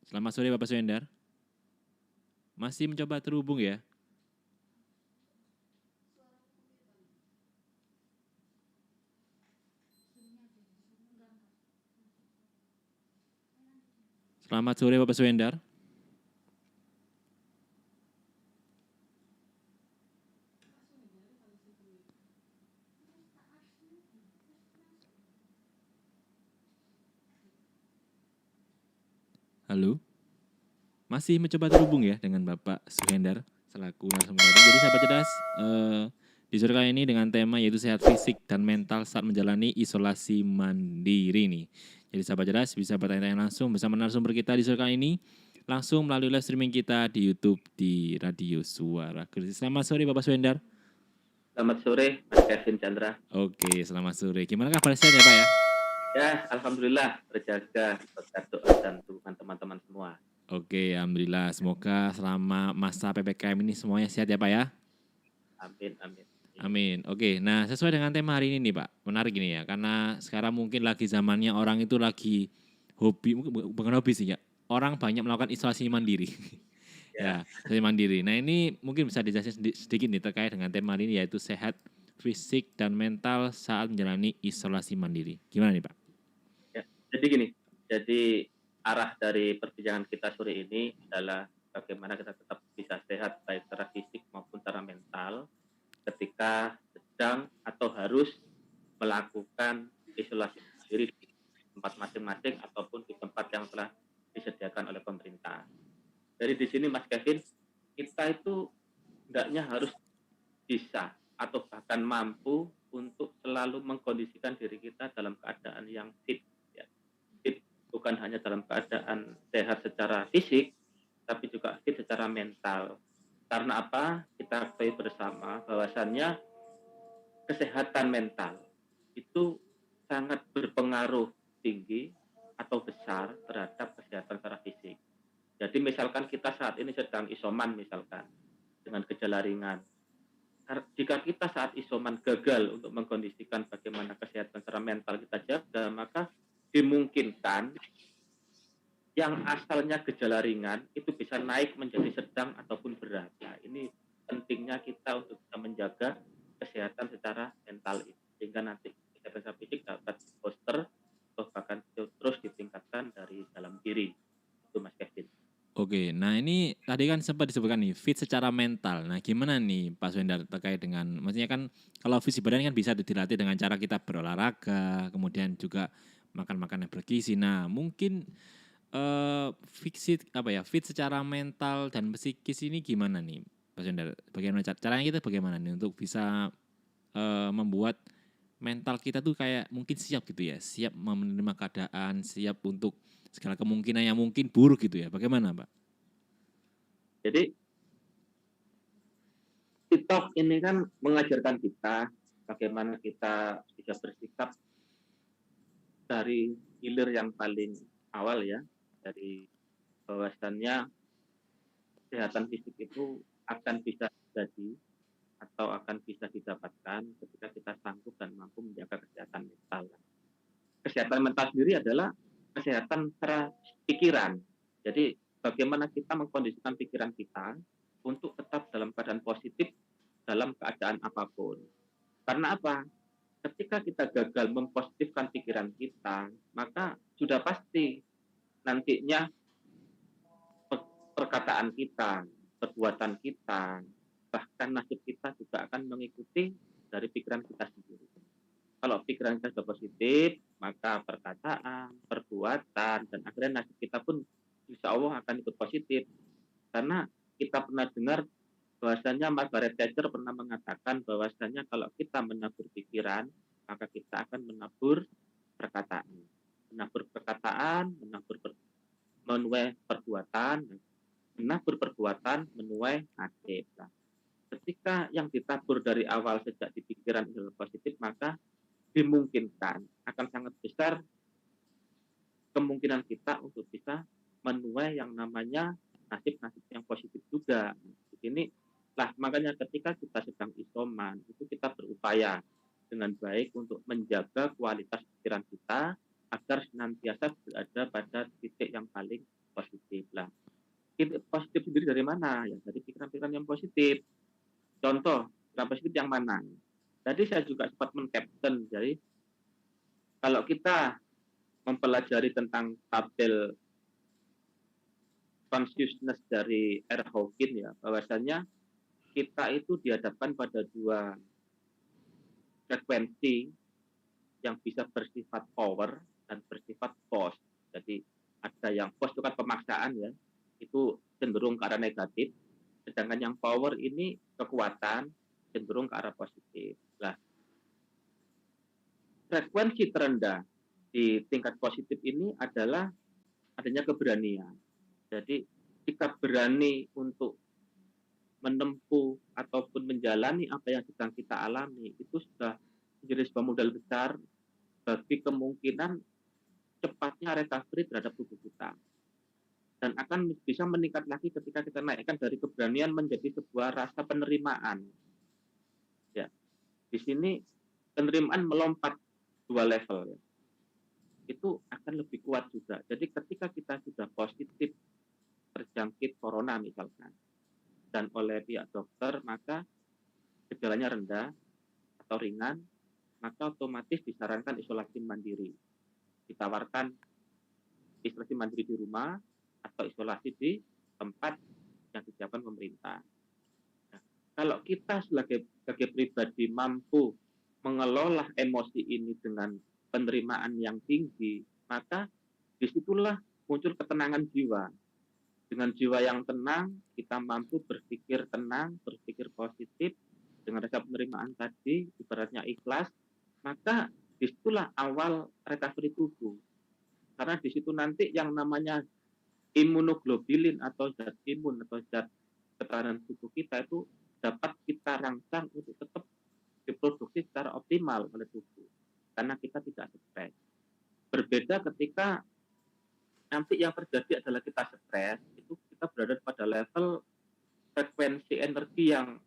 Selamat sore Bapak Suhendar. Masih mencoba terhubung ya? Selamat sore Bapak Suhendar. Halo? Masih mencoba terhubung ya dengan Bapak Suhendar selaku narasumber tadi. Jadi sahabat cerdas, di sore kali ini dengan tema yaitu sehat fisik dan mental saat menjalani isolasi mandiri nih. Jadi sahabat cerdas bisa bertanya-tanya langsung bersama narasumber kita di sore kali ini langsung melalui live streaming kita di YouTube di Radio Suara Krisis. Selamat sore Bapak Suhendar. Selamat sore, Mas Kevin Chandra. Oke, selamat sore. Gimana kabar sehat ya Pak ya? Ya, alhamdulillah terjaga berkat doa dan dukungan teman-teman semua. Oke, alhamdulillah. Semoga selama masa PPKM ini semuanya sehat ya Pak ya. Amin, amin. Amin. Oke, nah sesuai dengan tema hari ini nih Pak, menarik ini ya, karena sekarang mungkin lagi zamannya orang itu lagi hobi, bukan hobi sih ya, orang banyak melakukan isolasi mandiri. Ya, Ya, isolasi mandiri. Nah ini mungkin bisa dijelasin sedikit nih terkait dengan tema hari ini yaitu sehat fisik dan mental saat menjalani isolasi mandiri. Gimana nih Pak? ya. Jadi gini, jadi arah dari perbincangan kita sore ini adalah bagaimana kita tetap bisa sehat baik secara fisik maupun secara mental ketika sedang atau harus melakukan isolasi mandiri di tempat masing-masing ataupun di tempat yang telah disediakan oleh pemerintah. Jadi di sini Mas Kevin, kita itu hendaknya harus bisa atau bahkan mampu untuk selalu mengkondisikan diri kita dalam keadaan yang fit, ya. Fit bukan hanya dalam keadaan sehat secara fisik, tapi juga fit secara mental. Karena apa? Kita ketahui bersama bahwasannya kesehatan mental itu sangat berpengaruh tinggi atau besar terhadap kesehatan secara fisik. Jadi misalkan kita saat ini sedang isoman misalkan dengan gejala ringan, jika kita saat isoman gagal untuk mengkondisikan bagaimana kesehatan secara mental kita jaga, maka dimungkinkan yang asalnya gejala ringan itu bisa naik menjadi sedang ataupun berat. Nah, ini pentingnya kita untuk bisa menjaga kesehatan secara mental ini. Sehingga nanti kesehatan secara fisik dapat booster atau bahkan terus ditingkatkan dari dalam diri. Itu Mas Kevin. Oke, nah ini tadi kan sempat disebutkan nih fit secara mental. Nah, gimana nih Pak Swendar terkait dengan maksudnya kan kalau fisik badan kan bisa dilatih dengan cara kita berolahraga, kemudian juga makan makanan yang bergizi. Nah, mungkin fit secara mental dan psikis ini gimana nih Pak Swendar? Bagaimana caranya kita bagaimana nih untuk bisa membuat mental kita tuh kayak mungkin siap gitu ya, siap menerima keadaan, siap untuk segala kemungkinan yang mungkin buruk gitu ya. Bagaimana, Pak? Jadi TikTok ini kan mengajarkan kita bagaimana kita bisa bersikap dari hilir yang paling awal ya, dari bahwasannya kesehatan fisik itu akan bisa terjadi atau akan bisa didapatkan ketika kita sanggup dan mampu menjaga kesehatan mental. Kesehatan mental sendiri adalah kesehatan secara pikiran. Jadi bagaimana kita mengkondisikan pikiran kita untuk tetap dalam keadaan positif dalam keadaan apapun. Karena apa? Ketika kita gagal mempositifkan pikiran kita, maka sudah pasti nantinya perkataan kita, perbuatan kita, bahkan nasib kita juga akan mengikuti dari pikiran kita sendiri. Kalau pikiran kita sudah positif, maka perkataan, perbuatan, dan akhirnya nasib kita pun insya Allah akan ikut positif. Karena kita pernah dengar bahwasanya Margaret Thatcher pernah mengatakan bahwasanya kalau kita menabur pikiran, maka kita akan menabur perkataan. Menabur perkataan, menuai perbuatan, menabur perbuatan, menuai nasib. Nah, ketika yang ditabur dari awal sejak di pikiran itu positif, maka dimungkinkan akan sangat besar kemungkinan kita untuk bisa menuai yang namanya nasib-nasib yang positif juga. Di sini lah makanya ketika kita sedang isoman itu kita berupaya dengan baik untuk menjaga kualitas pikiran kita agar senantiasa berada pada titik yang paling positif. mana? Ya dari pikiran-pikiran yang positif. Contoh, pikiran positif yang mana? Tadi saya juga sempat men-caption, jadi kalau kita mempelajari tentang tabel consciousness dari R. Hawking ya, bahwasanya kita itu dihadapkan pada dua frekuensi yang bisa bersifat power dan bersifat force. Jadi ada yang force itu kan pemaksaan ya, itu cenderung ke arah negatif, sedangkan yang power ini kekuatan cenderung ke arah positif. Nah, frekuensi terendah di tingkat positif ini adalah adanya keberanian. Jadi jika berani untuk menempuh ataupun menjalani apa yang sedang kita alami, itu sudah menjadi sebuah modal besar bagi kemungkinan cepatnya recovery terhadap tubuh kita. Dan akan bisa meningkat lagi ketika kita naikkan dari keberanian menjadi sebuah rasa penerimaan. Ya, di sini penerimaan melompat dua level ya. Itu akan lebih kuat juga. Jadi ketika kita sudah positif terjangkit corona misalkan, dan oleh pihak dokter, maka gejalanya rendah atau ringan, maka otomatis disarankan isolasi mandiri. Ditawarkan isolasi mandiri di rumah atau isolasi di tempat yang disiapkan pemerintah. Nah, kalau kita sebagai pribadi mampu mengelola emosi ini dengan penerimaan yang tinggi, maka disitulah muncul ketenangan jiwa. Dengan jiwa yang tenang, kita mampu berpikir tenang, berpikir positif, dengan rasa penerimaan tadi, ibaratnya ikhlas, maka disitulah awal recovery tubuh. Karena di situ nanti yang namanya imunoglobulin atau zat imun atau zat ketahanan tubuh kita itu dapat kita rangsang untuk tetap diproduksi secara optimal oleh tubuh. Karena kita tidak stres. Berbeda ketika nanti yang terjadi adalah kita stres, itu kita berada pada level frekuensi energi yang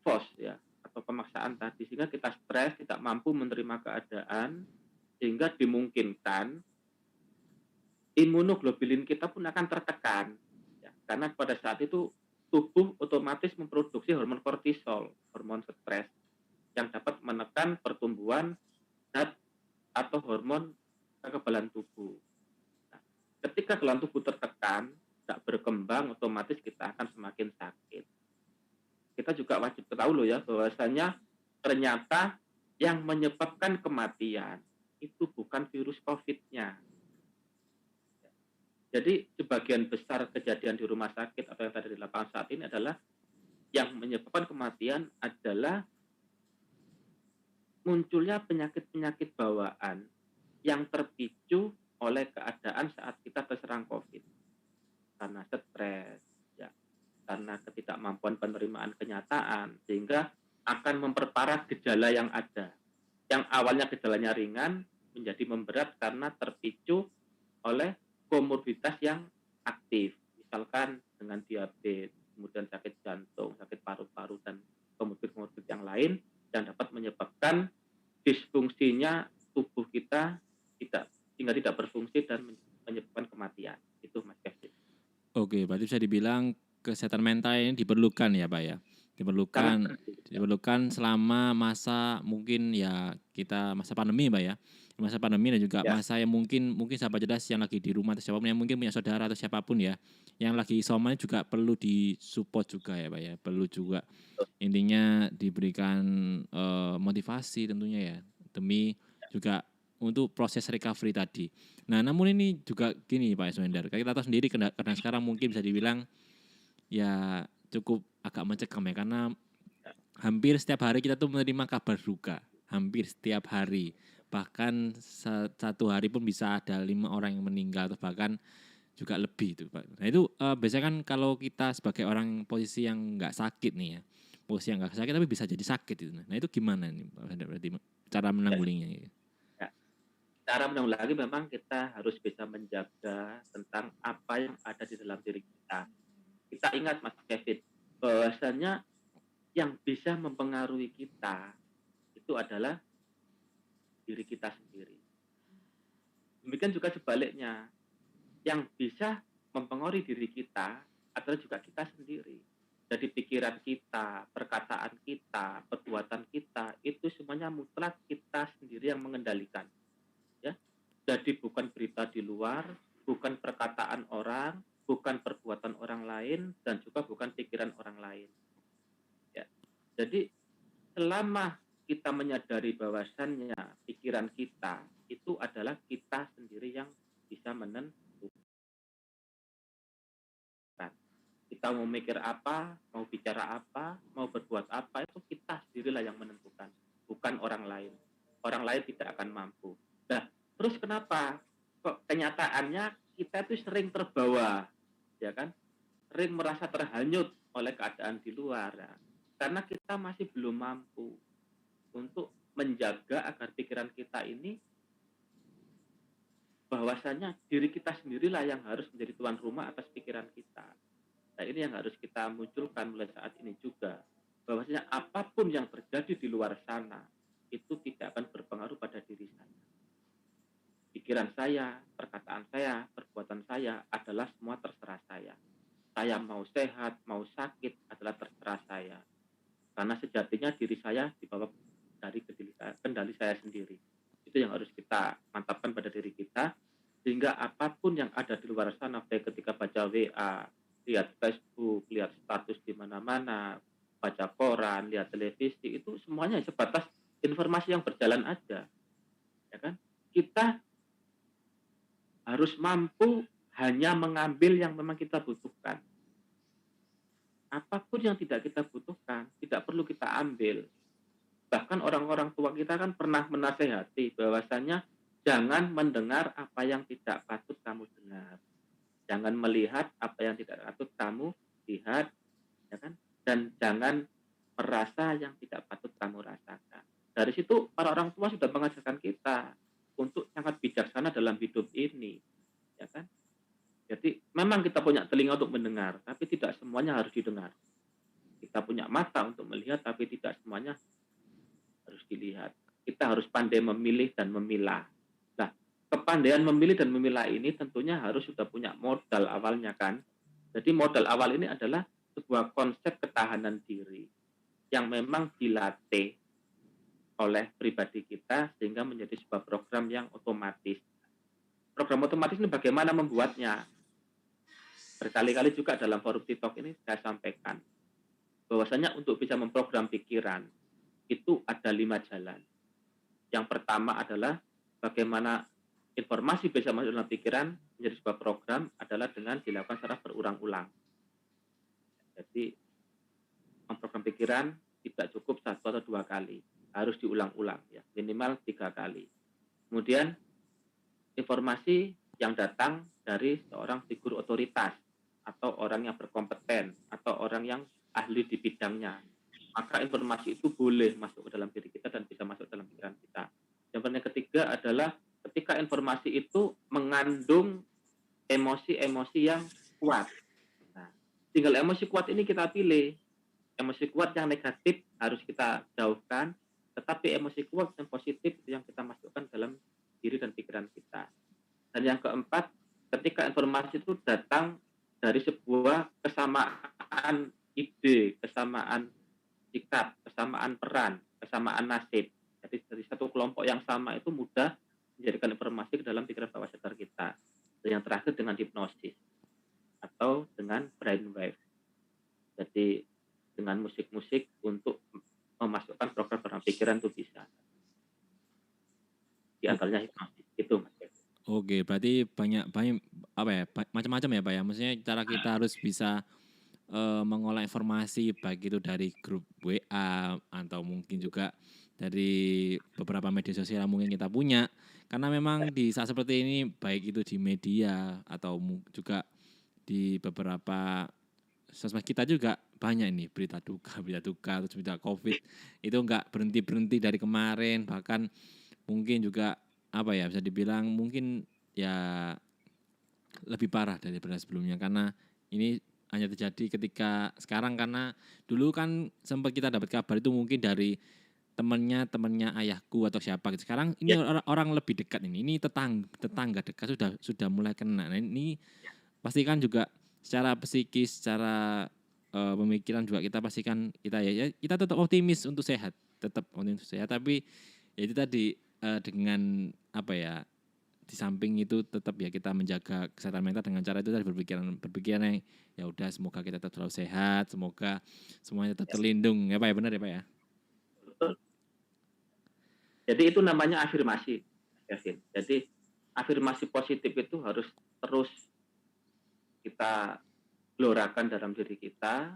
force ya, atau pemaksaan tadi, sehingga kita stres, tidak mampu menerima keadaan, sehingga dimungkinkan imunoglobulin kita pun akan tertekan ya, karena pada saat itu tubuh otomatis memproduksi hormon kortisol, hormon stres yang dapat menekan pertumbuhan zat atau hormon kekebalan tubuh. Nah, ketika kekebalan tubuh tertekan, tidak berkembang, otomatis kita akan semakin sakit. Kita juga wajib tahu loh ya, bahwasanya ternyata yang menyebabkan kematian itu bukan virus COVID-nya. Jadi sebagian besar kejadian di rumah sakit atau yang ada di lapangan saat ini adalah yang menyebabkan kematian adalah munculnya penyakit-penyakit bawaan yang terpicu oleh keadaan saat kita terserang COVID. Karena stres, ya, karena ketidakmampuan penerimaan kenyataan, sehingga akan memperparah gejala yang ada. Yang awalnya gejalanya ringan menjadi memberat karena terpicu oleh komorbiditas yang aktif, misalkan dengan diabetes, kemudian sakit jantung, sakit paru-paru, dan komorbid-komorbid yang lain yang dapat menyebabkan disfungsinya tubuh kita sehingga tidak berfungsi dan menyebabkan kematian. Itu Mas Kevin. Oke, berarti bisa dibilang kesehatan mental ini diperlukan ya Pak ya? Sangat Diperlukan penting. diperlukan selama masa mungkin ya kita masa pandemi Pak ya? Masa pandemi dan juga Ya, masa yang mungkin sahabat cerdas yang lagi di rumah atau siapapun yang mungkin punya saudara atau siapapun ya yang lagi isoman juga perlu disupport juga ya Pak ya? Perlu juga intinya diberikan motivasi tentunya ya demi juga untuk proses recovery tadi. Nah, namun ini juga gini Pak Iswendar, kita tahu sendiri karena sekarang mungkin bisa dibilang ya cukup agak mencekam ya karena hampir setiap hari kita tuh menerima kabar duka, hampir setiap hari. Bahkan satu hari pun bisa ada 5 orang yang meninggal atau bahkan juga lebih itu Pak. Nah itu biasanya kan kalau kita sebagai orang posisi yang nggak sakit nih ya, posisi yang nggak sakit tapi bisa jadi sakit itu. Nah itu gimana nih Pak Iswendar berarti cara ya, menanggulinya? ya. Cara menanggulangi memang kita harus bisa menjaga tentang apa yang ada di dalam diri kita. Kita ingat Mas Kevin, bahwasanya yang bisa mempengaruhi kita itu adalah diri kita sendiri. Demikian juga sebaliknya, yang bisa mempengaruhi diri kita adalah juga kita sendiri. Jadi pikiran kita, perkataan kita, perbuatan kita, itu semuanya mutlak kita sendiri yang mengendalikan. Ya, jadi bukan berita di luar, bukan perkataan orang, bukan perbuatan orang lain, dan juga bukan pikiran orang lain. Ya, jadi selama kita menyadari bahwasannya pikiran kita itu adalah kita sendiri yang bisa menentukan. Kita mau mikir apa, mau bicara apa, mau berbuat apa, itu kita sendirilah yang menentukan, bukan orang lain. Orang lain tidak akan mampu. Nah, terus kenapa? Kok kenyataannya kita itu sering terbawa, ya kan? Sering merasa terhanyut oleh keadaan di luar. Ya. Karena kita masih belum mampu untuk menjaga agar pikiran kita ini bahwasanya diri kita sendirilah yang harus menjadi tuan rumah atas pikiran kita. Nah, ini yang harus kita munculkan mulai saat ini juga. Bahwasanya apapun yang terjadi di luar sana, itu tidak akan berpengaruh pada diri saya. Pikiran saya, perkataan saya, perbuatan saya adalah semua terserah saya. Saya mau sehat, mau sakit adalah terserah saya. Karena sejatinya diri saya dibawa dari kendali saya sendiri. Itu yang harus kita mantapkan pada diri kita, sehingga apapun yang ada di luar sana, baik ketika baca WA, lihat Facebook, lihat status di mana-mana, baca koran, lihat televisi, itu semuanya sebatas informasi yang berjalan aja, ya kan? Kita harus mampu hanya mengambil yang memang kita butuhkan. Apapun yang tidak kita butuhkan, tidak perlu kita ambil. Bahkan orang-orang tua kita kan pernah menasehati bahwasanya jangan mendengar apa yang tidak patut kamu dengar. Jangan melihat apa yang tidak patut kamu lihat, ya kan? Dan jangan merasa yang tidak patut kamu rasakan. Dari situ para orang tua sudah mengajarkan kita untuk sangat bijaksana dalam hidup ini, ya kan? Jadi memang kita punya telinga untuk mendengar, tapi tidak semuanya harus didengar. Kita punya mata untuk melihat, tapi tidak semuanya harus dilihat. Kita harus pandai memilih dan memilah. Nah, kepandaian memilih dan memilah ini tentunya harus sudah punya modal awalnya kan. Jadi modal awal ini adalah sebuah konsep ketahanan diri yang memang dilatih oleh pribadi kita sehingga menjadi sebuah program yang otomatis. Program otomatis ini bagaimana membuatnya? Berkali-kali juga dalam forum TikTok ini saya sampaikan bahwasanya untuk bisa memprogram pikiran itu ada 5 jalan. Yang pertama adalah bagaimana informasi bisa masuk dalam pikiran menjadi sebuah program adalah dengan dilakukan secara berulang-ulang. Jadi memprogram pikiran tidak cukup 1 atau 2 kali, harus diulang-ulang ya, minimal 3 kali. Kemudian informasi yang datang dari seorang figur otoritas atau orang yang berkompeten atau orang yang ahli di bidangnya, maka informasi itu boleh masuk ke dalam diri kita dan bisa masuk dalam pikiran kita. Yang ketiga adalah ketika informasi itu mengandung emosi-emosi yang kuat. Nah, tinggal emosi kuat ini kita pilih. Emosi kuat yang negatif harus kita jauhkan, tetapi emosi kuat yang positif itu yang kita masukkan dalam diri dan pikiran kita. Dan yang keempat, ketika informasi itu datang dari sebuah kesamaan ide, kesamaan sikap, kesamaan peran, kesamaan nasib. Jadi dari satu kelompok yang sama itu mudah menjadikan informasi ke dalam pikiran bawah sadar kita. Dan yang terakhir dengan hipnosis atau dengan brainwave. Jadi dengan musik-musik untuk memasukkan program-program pikiran itu bisa. Di antaranya hipnosis. Itu Mas. Oke, berarti banyak banyak apa ya? Macam-macam ya, Pak ya. Maksudnya cara kita harus bisa mengolah informasi baik itu dari grup WA atau mungkin juga dari beberapa media sosial yang mungkin kita punya. Karena memang di saat seperti ini baik itu di media atau juga di beberapa sosmed kita juga banyak ini berita duka, terus berita COVID itu enggak berhenti dari kemarin, bahkan mungkin juga apa ya bisa dibilang mungkin ya lebih parah daripada sebelumnya karena ini hanya terjadi ketika sekarang karena dulu kan sempat kita dapat kabar itu mungkin dari temannya ayahku atau siapa gitu. Sekarang ini Ya, orang lebih dekat ini tetangga dekat sudah mulai kena. Nah, ini pastikan juga secara psikis, secara pemikiran juga kita pastikan kita tetap optimis untuk sehat, tapi ya itu tadi dengan apa ya, di samping itu tetap ya kita menjaga kesehatan mental dengan cara itu tadi berpikiran yang ya udah semoga kita tetap selalu sehat, semoga semuanya tetap Ya, terlindung ya Pak ya, benar ya Pak ya. betul. Jadi itu namanya afirmasi, Kevin. Jadi afirmasi positif itu harus terus kita gelorakan dalam diri kita.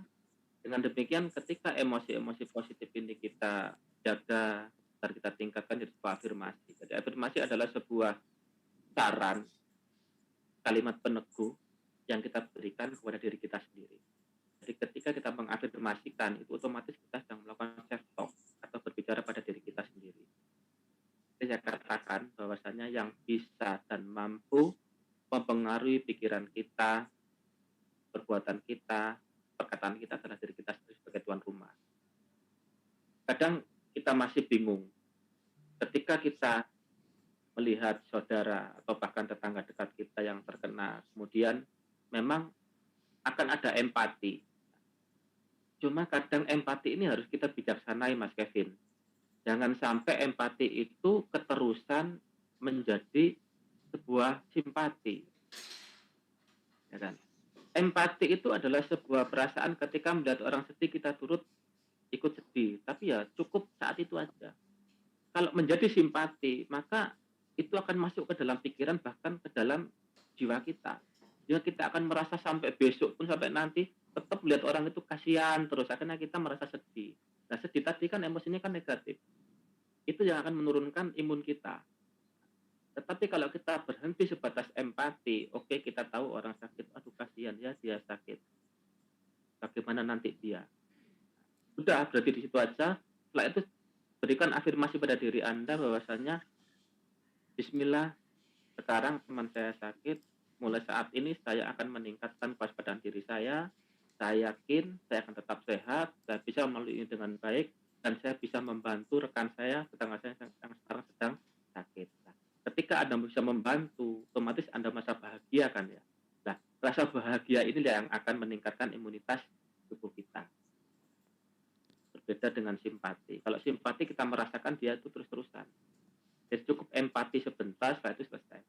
Dengan demikian ketika emosi-emosi positif ini kita jaga dan kita tingkatkan jadi sebuah afirmasi. Jadi afirmasi adalah sebuah saran, kalimat peneguh yang kita berikan kepada diri kita sendiri. Jadi ketika kita mengafirmasikan itu otomatis kita sedang melakukan self talk atau berbicara pada diri kita sendiri. Jadi saya katakan bahwasanya yang bisa dan mampu mempengaruhi pikiran kita, perbuatan kita, perkataan kita adalah diri kita sendiri sebagai tuan rumah. Kadang kita masih bingung ketika kita melihat saudara atau bahkan tetangga dekat kita yang terkena, kemudian memang akan ada empati. Cuma kadang empati ini harus kita bijaksanai, Mas Kevin. Jangan sampai empati itu keterusan menjadi sebuah simpati. Ya kan? Empati itu adalah sebuah perasaan ketika melihat orang sedih kita turut ikut sedih. Tapi ya cukup saat itu aja. Kalau menjadi simpati, maka itu akan masuk ke dalam pikiran bahkan ke dalam jiwa kita. Jadi kita akan merasa sampai besok pun sampai nanti tetap melihat orang itu kasihan terus akhirnya kita merasa sedih. Nah sedih tadi kan emosinya kan negatif. Itu yang akan menurunkan imun kita. Tetapi kalau kita berhenti sebatas empati, oke kita tahu orang sakit, aduh kasihan ya dia sakit. Bagaimana nanti dia? Udah berarti di situ aja. Setelah itu berikan afirmasi pada diri Anda bahwasanya Bismillah, sekarang teman saya sakit, mulai saat ini saya akan meningkatkan kewaspadaan diri saya yakin saya akan tetap sehat, saya bisa melalui ini dengan baik, dan saya bisa membantu rekan saya, tetangga saya yang sekarang sedang sakit. Nah, ketika Anda bisa membantu, otomatis Anda merasa bahagia kan ya. Nah, rasa bahagia ini yang akan meningkatkan imunitas tubuh kita. Berbeda dengan simpati. Kalau simpati kita merasakan dia itu terus-terusan. Jadi cukup empati sebentar, setelah itu selesai.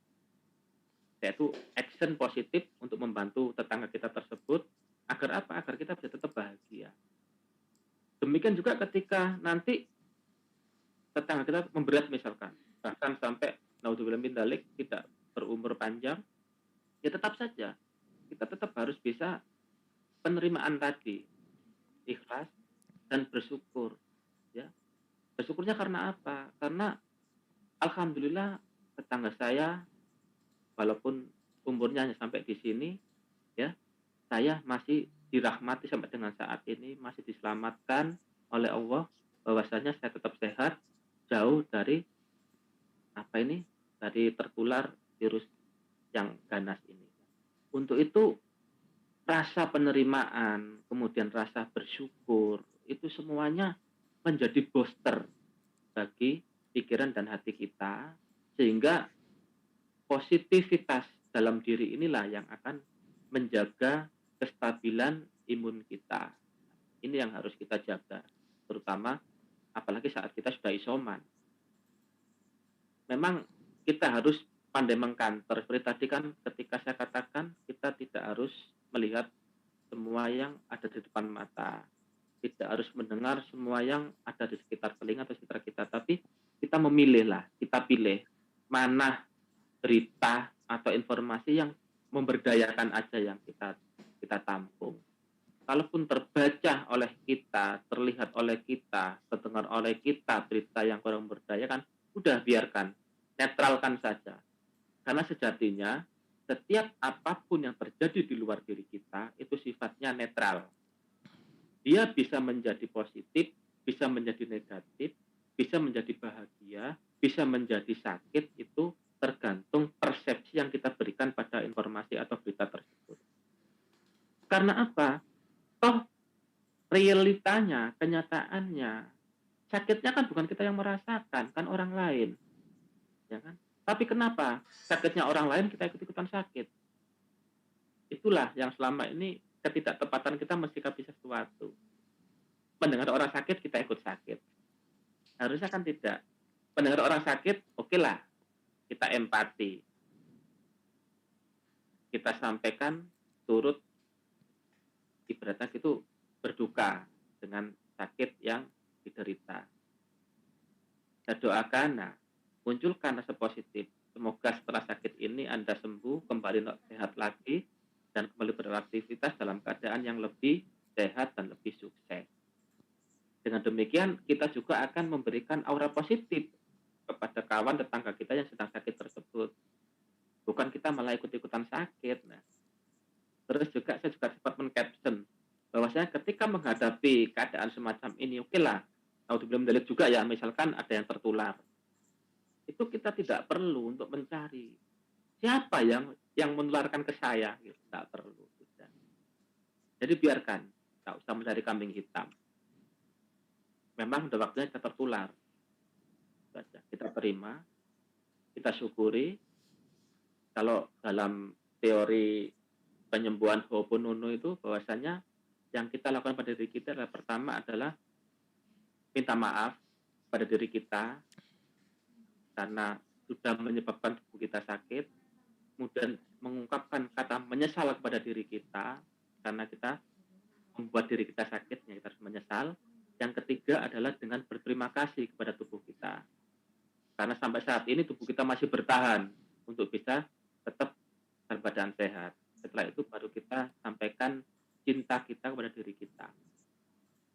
Yaitu action positif untuk membantu tetangga kita tersebut, agar apa? Agar kita bisa tetap bahagia. Demikian juga ketika nanti tetangga kita memberat misalkan, bahkan sampai naudzubillah min dzalik tidak berumur panjang, ya tetap saja kita tetap harus bisa penerimaan tadi, ikhlas dan bersyukur. Ya, bersyukurnya karena apa? Karena alhamdulillah tetangga saya walaupun umurnya hanya sampai di sini, ya saya masih dirahmati sampai dengan saat ini, masih diselamatkan oleh Allah, bahwasanya saya tetap sehat, jauh dari apa ini, dari tertular virus yang ganas ini. Untuk itu rasa penerimaan, kemudian rasa bersyukur, itu semuanya menjadi booster bagi pikiran dan hati kita, sehingga positivitas dalam diri inilah yang akan menjaga kestabilan imun kita. Ini yang harus kita jaga, terutama apalagi saat kita sudah isoman. Memang kita harus pandai mengkanter. Seperti tadi kan ketika saya katakan kita tidak harus melihat semua yang ada di depan mata. Tidak harus mendengar semua yang ada di sekitar telinga atau sekitar kita. Tapi kita memilih lah, kita pilih mana berita atau informasi yang memberdayakan aja yang kita tampung. Kalaupun terbaca oleh kita, terlihat oleh kita, terdengar oleh kita berita yang kurang memberdayakan, udah biarkan, netralkan saja. Karena sejatinya setiap apapun yang terjadi di luar diri kita itu sifatnya netral. Dia bisa menjadi positif, bisa menjadi negatif, bisa menjadi bahagia, bisa menjadi sakit, itu tergantung persepsi yang kita berikan pada informasi atau berita tersebut. Karena apa? Toh realitanya, kenyataannya, sakitnya kan bukan kita yang merasakan, kan orang lain, ya kan? Tapi kenapa sakitnya orang lain kita ikut-ikutan sakit? itulah yang selama ini ketidaktepatan kita mensikapi sesuatu. Mendengar orang sakit, kita ikut sakit. Harusnya kan tidak. Mendengar orang sakit, oke lah, kita empati. Kita sampaikan turut ibaratnya itu berduka dengan sakit yang diderita. Saya doakan, nah, munculkan rasa positif. Semoga setelah sakit ini Anda sembuh, kembali sehat lagi, dan kembali beraktivitas dalam keadaan yang lebih sehat dan lebih sukses. Dengan demikian, kita juga akan memberikan aura positif kepada kawan tetangga kita yang sedang sakit tersebut. Bukan kita malah ikut-ikutan sakit. Nah, terus juga saya juga sempat men-caption bahwasanya ketika menghadapi keadaan semacam ini, oke lah, belum mendelik juga ya, misalkan ada yang tertular. Itu kita tidak perlu untuk mencari siapa yang menularkan ke saya, gitu. Tidak perlu. Sudah. Jadi biarkan, tak usah mencari kambing hitam. Memang sudah waktunya kita tertular. Saja. Kita terima, kita syukuri. Kalau dalam teori penyembuhan Ho'oponopono itu bahwasanya yang kita lakukan pada diri kita adalah pertama adalah minta maaf pada diri kita karena sudah menyebabkan tubuh kita sakit, kemudian mengungkapkan kata menyesal kepada diri kita karena kita membuat diri kita sakit, kita harus menyesal. Yang ketiga adalah dengan berterima kasih kepada tubuh kita. Karena sampai saat ini tubuh kita masih bertahan untuk bisa tetap berbadan sehat. Setelah itu baru kita sampaikan cinta kita kepada diri kita.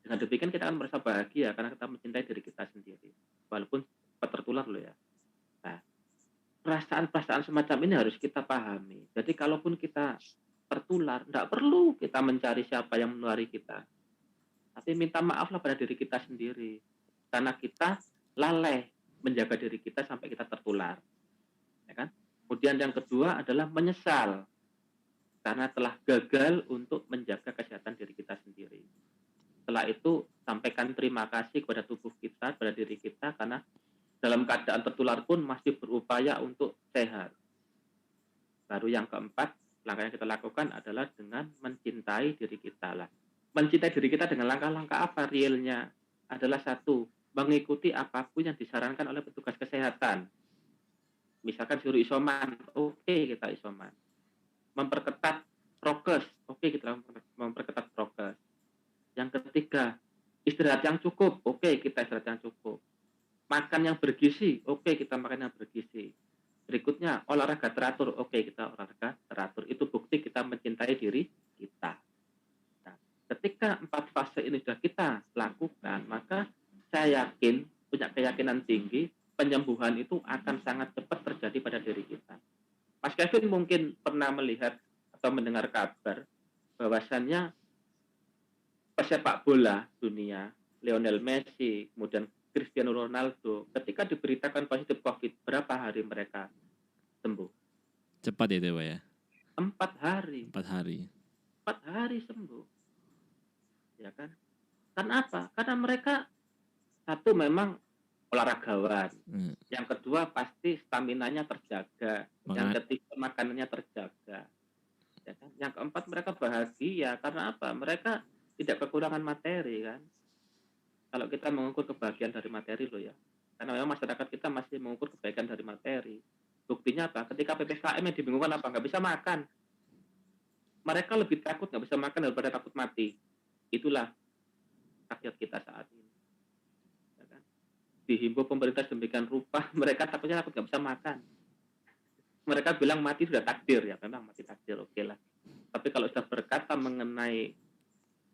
Dengan demikian kita akan merasa bahagia karena kita mencintai diri kita sendiri. Walaupun cepat tertular loh ya. Nah, perasaan-perasaan semacam ini harus kita pahami. Jadi kalaupun kita tertular, tidak perlu kita mencari siapa yang menulari kita. Tapi minta maaflah pada diri kita sendiri. Karena kita lalai menjaga diri kita sampai kita tertular. Ya kan? Kemudian yang kedua adalah menyesal. Karena telah gagal untuk menjaga kesehatan diri kita sendiri. Setelah itu, sampaikan terima kasih kepada tubuh kita, pada diri kita, karena dalam keadaan tertular pun masih berupaya untuk sehat. Baru yang keempat, langkah yang kita lakukan adalah dengan mencintai diri kita lah. Mencintai diri kita dengan langkah-langkah apa realnya? Adalah satu, mengikuti apapun yang disarankan oleh petugas kesehatan. Misalkan suruh isoman, oke kita isoman. Memperketat prokes, oke kita memperketat prokes. Yang ketiga, istirahat yang cukup, oke kita istirahat yang cukup. Makan yang bergizi, oke kita makan yang bergizi. Berikutnya, olahraga teratur, oke kita olahraga teratur. Itu bukti kita mencintai diri kita. Nah, ketika 4 fase ini sudah kita lakukan, maka saya yakin, punya keyakinan tinggi, penyembuhan itu akan sangat cepat terjadi pada diri kita. Mas Kevin mungkin pernah melihat atau mendengar kabar bahwasannya pesepak bola dunia, Lionel Messi, kemudian Cristiano Ronaldo, ketika diberitakan positif COVID, berapa hari mereka sembuh? Cepat ya, Pak ya? 4 hari. 4 hari. 4 hari sembuh. Ya kan? Karena apa? Karena mereka satu memang olahragawan. Yang kedua pasti staminanya terjaga. Yang ketiga makanannya terjaga. Ya kan? Yang keempat mereka bahagia karena apa? Mereka tidak kekurangan materi kan. Kalau kita mengukur kebahagiaan dari materi loh ya. Karena memang masyarakat kita masih mengukur kebaikan dari materi. Buktinya apa? Ketika PPKM yang dibingungkan apa? Nggak bisa makan. Mereka lebih takut nggak bisa makan daripada takut mati. Itulah rakyat kita saat ini. Ya kan? Dihimbau pemerintah demikian rupa, mereka takutnya takut nggak bisa makan. Mereka bilang mati sudah takdir ya, memang mati takdir, oke lah. Tapi kalau sudah berkata mengenai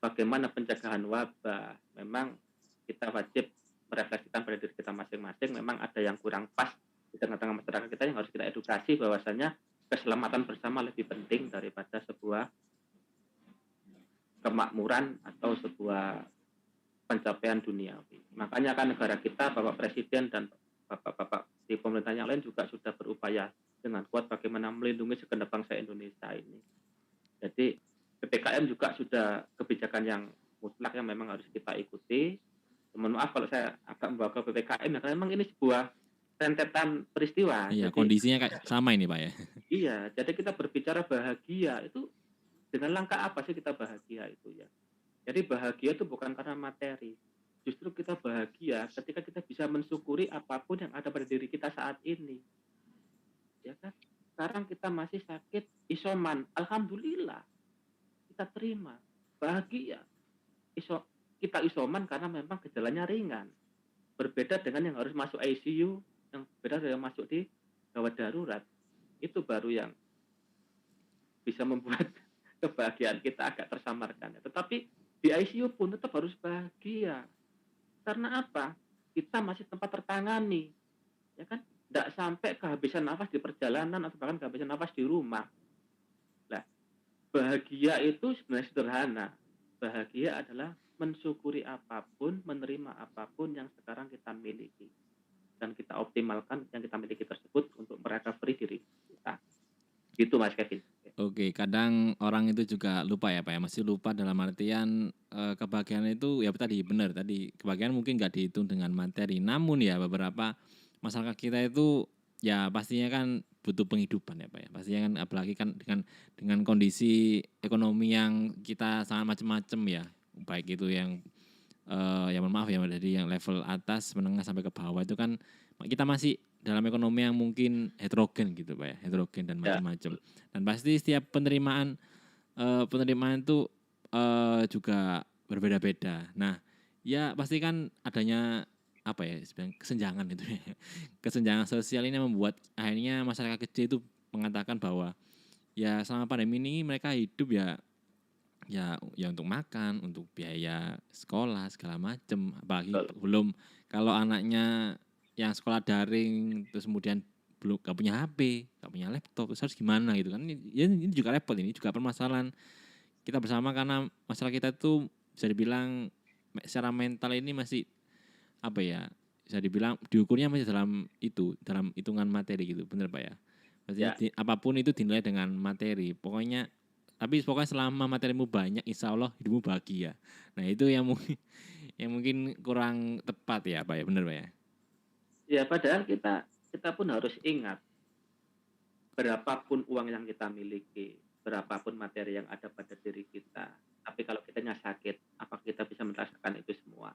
bagaimana pencegahan wabah, memang kita wajib merefleksikan pada diri kita masing-masing. Memang ada yang kurang pas di tengah-tengah masyarakat kita yang harus kita edukasi bahwasannya keselamatan bersama lebih penting daripada sebuah kemakmuran atau sebuah pencapaian duniawi. Makanya kan negara kita, Bapak Presiden dan Bapak-bapak di pemerintah yang lain juga sudah berupaya dengan kuat bagaimana melindungi segenap bangsa Indonesia ini. Jadi PPKM juga sudah kebijakan yang mutlak yang memang harus kita ikuti. Mohon maaf kalau saya agak membawa ke PPKM, karena memang ini sebuah rentetan peristiwa. Iya, jadi, kondisinya kayak sama ini Pak ya. Iya, jadi kita berbicara bahagia itu Dengan langkah apa sih kita bahagia itu ya? Jadi bahagia itu bukan karena materi. Justru kita bahagia ketika kita bisa mensyukuri apapun yang ada pada diri kita saat ini, ya kan? Sekarang kita masih sakit isoman, alhamdulillah kita terima, bahagia. Iso kita isoman karena memang gejalanya ringan. Berbeda dengan yang harus masuk ICU, yang berbeda dengan yang masuk di gawat darurat. Itu baru yang bisa membuat kebahagiaan kita agak tersamarkan. Tetapi di ICU pun tetap harus bahagia. Karena apa? Kita masih tempat tertangani, ya kan? Tidak sampai kehabisan nafas di perjalanan atau bahkan kehabisan nafas di rumah. Nah, bahagia itu sebenarnya sederhana. Bahagia adalah mensyukuri apapun, menerima apapun yang sekarang kita miliki. Dan kita optimalkan yang kita miliki tersebut untuk merecovery diri kita. Gitu Mas Kevin. Oke, kadang orang itu juga lupa ya Pak ya, masih lupa dalam artian kebahagiaan itu ya tadi benar tadi kebahagiaan mungkin nggak dihitung dengan materi, namun ya beberapa masyarakat kita itu ya pastinya kan butuh penghidupan ya Pak ya, pastinya kan apalagi kan dengan kondisi ekonomi yang kita sangat macam-macam ya, baik itu yang ya mohon maaf ya dari yang level atas menengah sampai ke bawah itu kan kita masih dalam ekonomi yang mungkin heterogen gitu Pak ya, heterogen dan Ya, macam-macam. Dan pasti setiap penerimaan itu juga berbeda-beda. Nah, ya pasti kan adanya apa ya sebenarnya kesenjangan itu ya. Kesenjangan sosial ini membuat akhirnya masyarakat kecil itu mengatakan bahwa ya selama pandemi ini mereka hidup ya untuk makan, untuk biaya sekolah segala macem. Apalagi betul. belum kalau anaknya yang sekolah daring terus kemudian belum gak punya HP, gak punya laptop, terus harus gimana gitu kan? Ini juga repot, ini juga permasalahan kita bersama karena masalah kita itu bisa dibilang secara mental ini masih apa ya? Bisa dibilang diukurnya masih dalam hitungan materi gitu, bener Pak ya? Maksudnya Ya, apapun itu dinilai dengan materi. Pokoknya selama materimu banyak, insya Allah hidupmu bahagia. Nah itu yang mungkin yang mungkin kurang tepat ya Pak ya, bener Pak ya? ya padahal kita kita pun harus ingat berapapun uang yang kita miliki, berapapun materi yang ada pada diri kita. Tapi kalau kitanya sakit, apa kita bisa merasakan itu semua?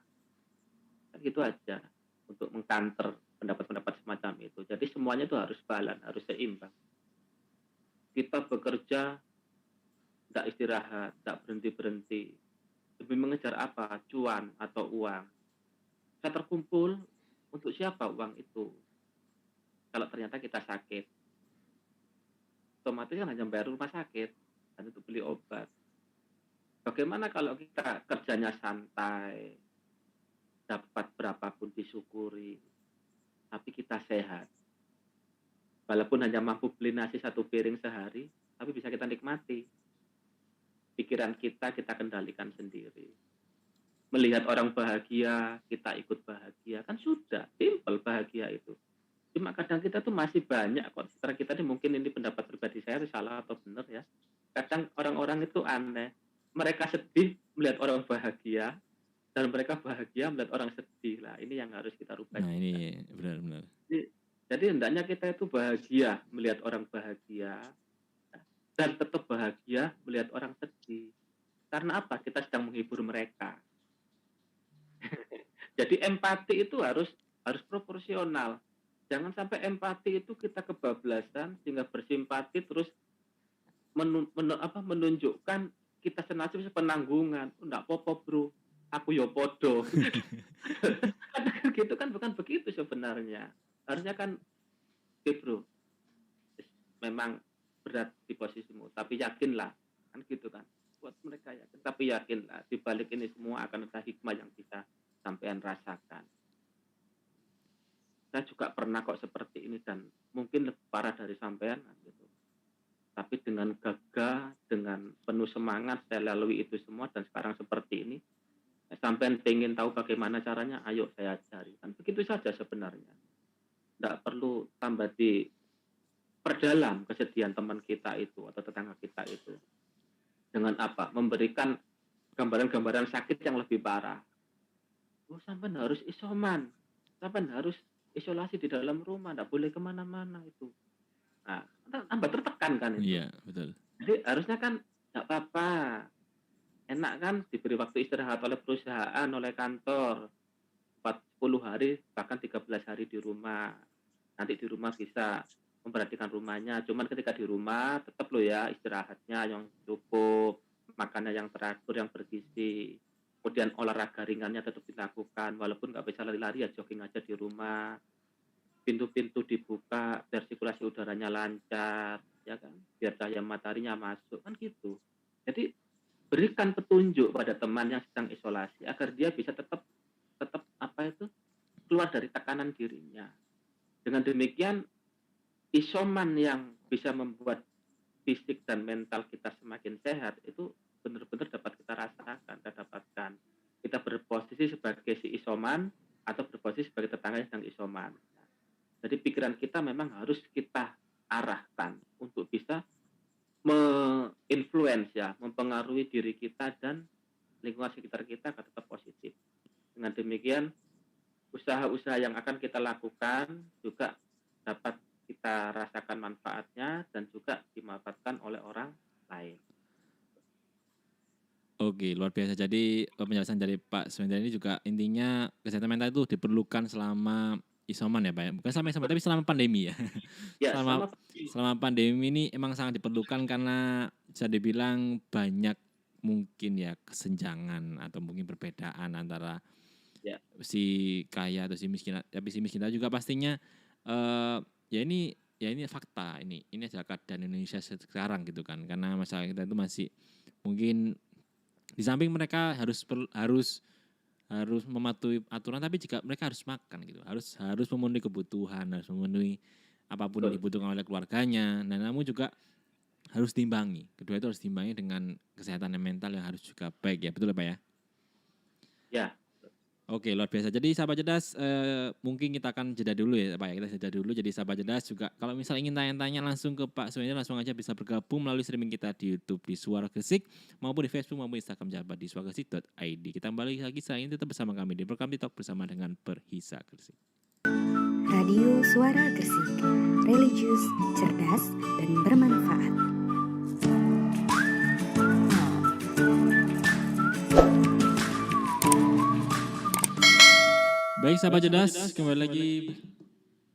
Kan gitu aja untuk mengkanter pendapat-pendapat semacam itu. Jadi semuanya itu harus balance, harus seimbang. Kita bekerja, tidak istirahat, tidak berhenti-berhenti. Demi mengejar apa? Cuan atau uang. Saya terkumpul untuk siapa uang itu? Kalau ternyata kita sakit, otomatis kan hanya bayar rumah sakit dan untuk beli obat. Bagaimana kalau kita kerjanya santai, dapat berapapun disyukuri, tapi kita sehat. Walaupun hanya mampu beli nasi satu piring sehari, tapi bisa kita nikmati. Pikiran kita kendalikan sendiri. Melihat orang bahagia, kita ikut bahagia. Kan sudah, simple bahagia itu. Cuma kadang kita tuh masih banyak kok. Setelah kita ini mungkin ini pendapat pribadi saya salah atau benar ya. Kadang orang-orang itu aneh. Mereka sedih melihat orang bahagia, dan mereka bahagia melihat orang sedih. Lah ini yang harus kita rubah Nah juga. ini benar-benar. Jadi hendaknya kita itu bahagia melihat orang bahagia dan tetap bahagia melihat orang sedih. Karena apa? Kita sedang menghibur mereka. Jadi empati itu harus proporsional. Jangan sampai empati itu kita kebablasan sehingga bersimpati terus menunjukkan kita senasib sepenanggungan. Enggak apa-apa bro, aku yo podo. Kan gitu kan bukan begitu sebenarnya. Harusnya kan, oke bro, memang berat di posisimu, tapi yakinlah, kan gitu kan. Buat mereka yakin, tapi yakinlah di balik ini semua akan ada hikmah yang bisa sampean rasakan. Saya juga pernah kok seperti ini dan mungkin lebih parah dari sampean gitu. Tapi dengan gagah, dengan penuh semangat saya lalui itu semua dan sekarang seperti ini. Sampean pengen tahu bagaimana caranya, ayo saya ajari. Kan begitu saja sebenarnya. Tidak perlu tambah di perdalam kesedihan teman kita itu atau tetangga kita itu. Dengan apa? Memberikan gambaran-gambaran sakit yang lebih parah. Oh, sampai harus isoman. Sampai harus isolasi di dalam rumah. Tidak boleh kemana-mana itu. Nah, tambah tertekan kan itu. Iya betul. Jadi harusnya kan nggak apa-apa, enak kan diberi waktu istirahat oleh perusahaan, oleh kantor, 10 hari, bahkan 13 hari di rumah. Nanti di rumah bisa memperhatikan rumahnya, cuman ketika di rumah tetap loh ya istirahatnya yang cukup, makannya yang teratur, yang bergizi, kemudian olahraga ringannya tetap dilakukan, walaupun nggak bisa lari-lari ya jogging aja di rumah, pintu-pintu dibuka, sirkulasi udaranya lancar, ya kan, biar cahaya mataharinya masuk, kan gitu. Jadi berikan petunjuk pada teman yang sedang isolasi agar dia bisa tetap tetap apa itu, keluar dari tekanan dirinya. Dengan demikian, isoman yang bisa membuat fisik dan mental kita semakin sehat itu benar-benar dapat kita rasakan, kita dapatkan. Kita berposisi sebagai si isoman atau berposisi sebagai tetangga yang sedang isoman. Jadi pikiran kita memang harus kita arahkan untuk bisa ya, mempengaruhi diri kita dan lingkungan sekitar kita agar tetap positif. Dengan demikian, usaha-usaha yang akan kita lakukan juga dapat kita rasakan manfaatnya dan juga dimanfaatkan oleh orang lain. Oke, luar biasa. Jadi penjelasan dari Pak Swendra ini juga intinya kesehatan mental itu diperlukan selama isoman ya Pak ya? Bukan selama isoman, tapi selama pandemi ya. Ya, Selama selama selama pandemi ini emang sangat diperlukan karena bisa dibilang banyak mungkin ya kesenjangan atau mungkin perbedaan antara ya, si kaya atau si miskin. Tapi si miskin juga pastinya eh ya ini fakta ini adalah keadaan Indonesia sekarang gitu kan. Karena masyarakat kita itu masih mungkin di samping mereka harus mematuhi aturan, tapi juga mereka harus makan gitu, harus harus memenuhi kebutuhan, harus memenuhi apapun yang betul. dibutuhkan oleh keluarganya. Dan namun juga harus diimbangi, kedua itu harus diimbangi dengan kesehatan mental yang harus juga baik ya, betul ya Pak ya? Ya, Oke, luar biasa. Jadi sahabat cerdas, mungkin kita akan jeda dulu ya Pak ya, kita jeda dulu. Jadi sahabat cerdas juga kalau misal ingin tanya-tanya langsung ke Pak Suwenda, langsung aja bisa bergabung melalui streaming kita di YouTube di Suara Gresik, maupun di Facebook maupun Instagram jabat di suaragresik.id. Kita kembali lagi saat ini tetap bersama kami di program Talk bersama dengan Perhisa Gresik. Radio Suara Gresik, religius, cerdas, dan bermanfaat. Baik sahabat cerdas, kembali lagi